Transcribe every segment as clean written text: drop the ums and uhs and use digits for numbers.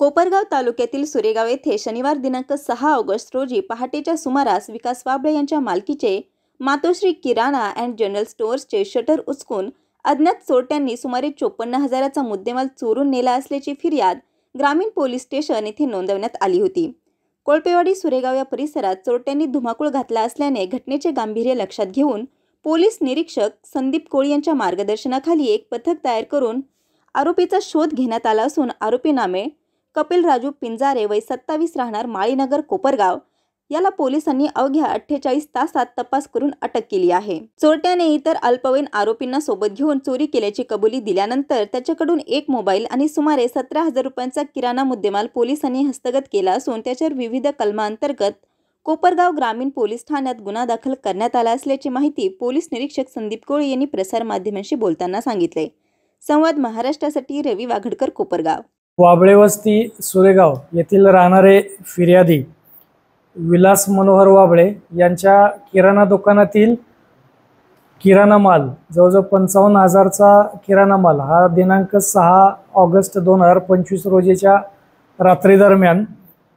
कोपरगाव तालुक्यातील सुरेगाव येथे शनिवार दिनांक 6 ऑगस्ट रोजी पहाटेच्या सुमारास विकास वाबळे यांच्या मालकीचे मातोश्री किराणा अँड जनरल स्टोअर्सचे शटर उचकून अज्ञात चोरट्यांनी सुमारे 54,000चा मुद्देमाल चोरून नेला असल्याची फिर्याद ग्रामीण पोलीस स्टेशन येथे नोंदवण्यात आली होती। कोळपेवाडी सुरेगाव या परिसरात चोरट्यांनी धुमाकूळ घातला असल्याने घटनेचे गांभीर्य लक्षात घेऊन पोलीस निरीक्षक संदीप कोळी यांच्या मार्गदर्शनाखाली एक पथक तयार करून आरोपीचा शोध घेण्यात आला असून आरोपी नामे कपिल राजू पिंजारे वय 27 राहणार माळीनगर कोपरगाव याला पोलिसांनी अवघ्या 48 तासात तपास करून अटक केली आहे। चोरट्याने इतर अल्पवयीन आरोपींना सोबत घेऊन चोरी केल्याची कबुली दिल्यानंतर त्याच्याकडून एक मोबाईल आणि सुमारे 17,000 रुपयांचा किराणा मुद्देमाल पोलिसांनी हस्तगत केला असून त्याच्यावर विविध कलमांतर्गत कोपरगाव ग्रामीण पोलीस ठाण्यात गुन्हा दाखल करण्यात आला असल्याची माहिती पोलीस निरीक्षक संदीप कोळी यांनी प्रसार माध्यमांशी बोलताना सांगितले। संवाद महाराष्ट्रासाठी रवी वाघडकर, कोपरगाव। वाबळे वस्ती सुरेगाव येथील राहणारे फिर्यादी विलास मनोहर वाबळे यांच्या किराणा दुकानातील किराणा माल जवळजवळ 55,000चा किराणा माल हा दिनांक 6 ऑगस्ट 2025 रोजीच्या रात्री दरम्यान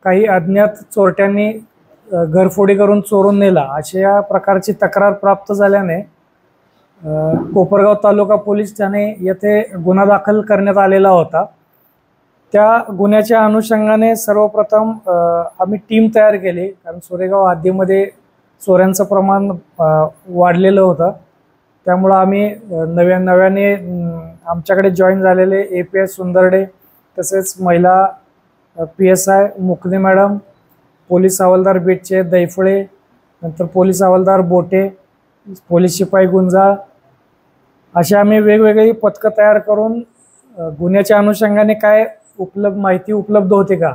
काही अज्ञात चोरट्यांनी घरफोडी करून चोरून नेला अशा प्रकारची तक्रार प्राप्त झाल्याने कोपरगाव तालुका पोलीस ठाणे येथे गुन्हा दाखल करण्यात आलेला होता। त्या गुन्ह्याच्या अनुषंगाने सर्वप्रथम आम्ही टीम तयार केली, कारण सुरेगाव हद्दीमध्ये चोऱ्यांचं प्रमाण वाढलेलं होतं। त्यामुळे आम्ही नव्याने आमच्याकडे जॉईन झालेले API सुंदरडे, तसेच महिला PSI मुकणे मॅडम, पोलीस हवालदार बीटचे दैफळे, नंतर पोलीस हवालदार बोटे, पोलीस शिपाई गुंजाळ अशा आम्ही वेगवेगळी पथकं तयार करून गुन्ह्याच्या अनुषंगाने काय माहिती उपलब्ध होते का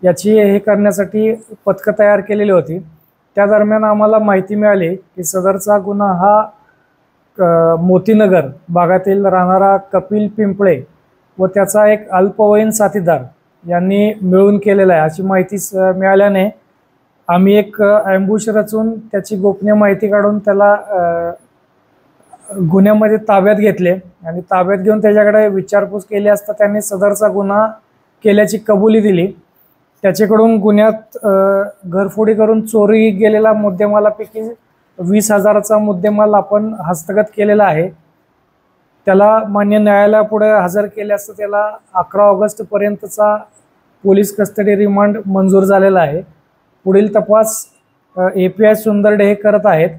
याची हे करण्यासाठी पथकं तयार केलेली होती। त्या दरम्यान आम्हाला माहिती मिळाली की सदरचा गुन्हा हा मोतीनगर भागातील राहणारा कपिल पिंपळे व त्याचा एक अल्पवयीन साथीदार यांनी मिळून केलेला आहे अशी माहिती मिळाल्याने आम्ही एक ॲम्बुश रचून त्याची गोपनीय माहिती काढून त्याला गुन्ह्यामध्ये ताब्यात घेतले आणि ताब्यात घेऊन त्याच्याकडे विचारपूस केली असता त्यांनी सदरचा गुन्हा केल्याची कबुली दिली। त्याच्याकडून गुन्ह्यात घरफोडी करून चोरी गेलेला मुद्देमालापैकी 20,000चा मुद्देमाल आपण हस्तगत केलेला आहे। त्याला मान्य न्यायालयापुढे हजर केले असता त्याला 11 ऑगस्ट पर्यंतचा पोलीस कस्टडी रिमांड मंजूर झालेला आहे। पुढील तपास API सुंदरडे हे करत आहेत।